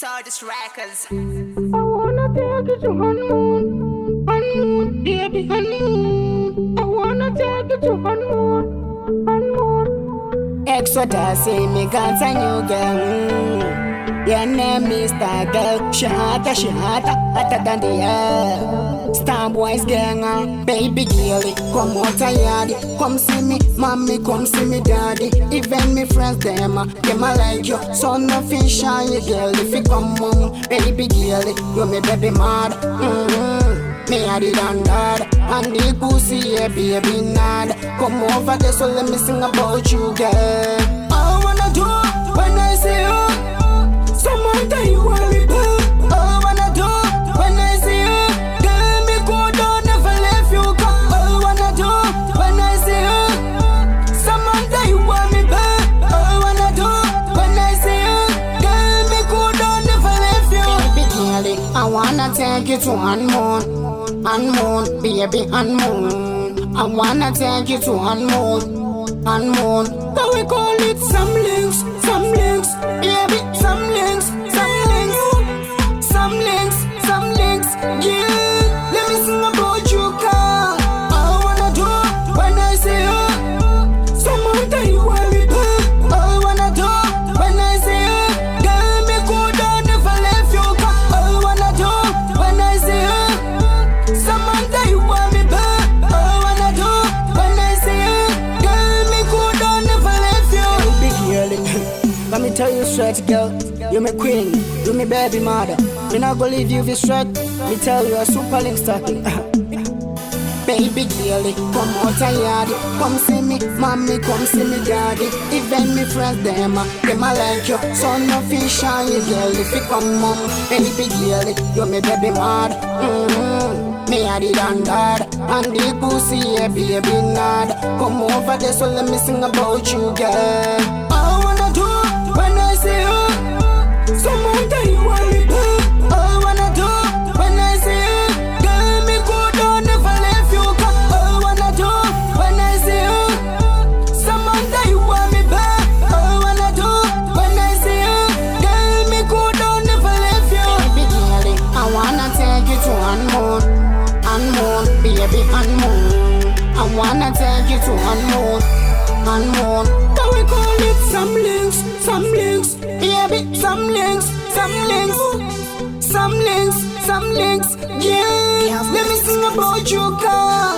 Sardis Records. I wanna take you to honeymoon, honeymoon, baby honeymoon. I wanna take you to honeymoon, honeymoon. Extra say me got a new girl. Your name is that girl. She hotter, hotter than the air. Star boys gang, baby girlie, come out a yard. Come see me, mommy, come see me, daddy. Even me friends them a like you. So nothing shy, girl. If you come on, baby girlie, you me baby mad. Me a the dad, and the pussy, yeah, baby nod. Come over there, so let me sing about you, girl. I wanna do when I see you. Someone tell you what we do. I wanna do when I see you. Girl, me go down, never let you go. I wanna do when I see you. Someone tell you what me do. I wanna do when I see you. Girl, me go down, never let you. Baby girlie, I wanna take you to Unmoon, baby Unmoon. I wanna take you to Unmoon. How we call it some links, baby, some links, yeah. Let me sing about you, girl. I wanna do when I see you. Someone tell you what we do. I wanna do when I see you. Girl, me go down, never left you, girl. I wanna do when I see you. Someone tell you what we do. I wanna do when I see you. Girl, me go down, never left you. Big girlie, let me tell you straight, girl. You me queen, you me baby mother. Me not go leave you this straight. Me tell you a super Lynx talking. Baby girlie, come out a yard. Come see me, mommy, come see me, daddy. Even me friends them a like you. So nothing shy, girl, if you come on. Baby girlie, you me baby mad. Me a the dad, and the pussy, yeah, baby nod. Come over there, so let me sing about you, girl. I wanna do when I see you. Someone tell you what we do. I wanna do when I see you. Girl, me go down, never left you, girl. I wanna do when I see you. Someone tell you what me back. I wanna do when I see you. Girl, me go down, never left you. Baby girlie, I wanna take you to Unmoon, baby Unmoon. I wanna take you to Unmoon. How we call it some links, baby, some links, yeah. Let me sing about you, girl.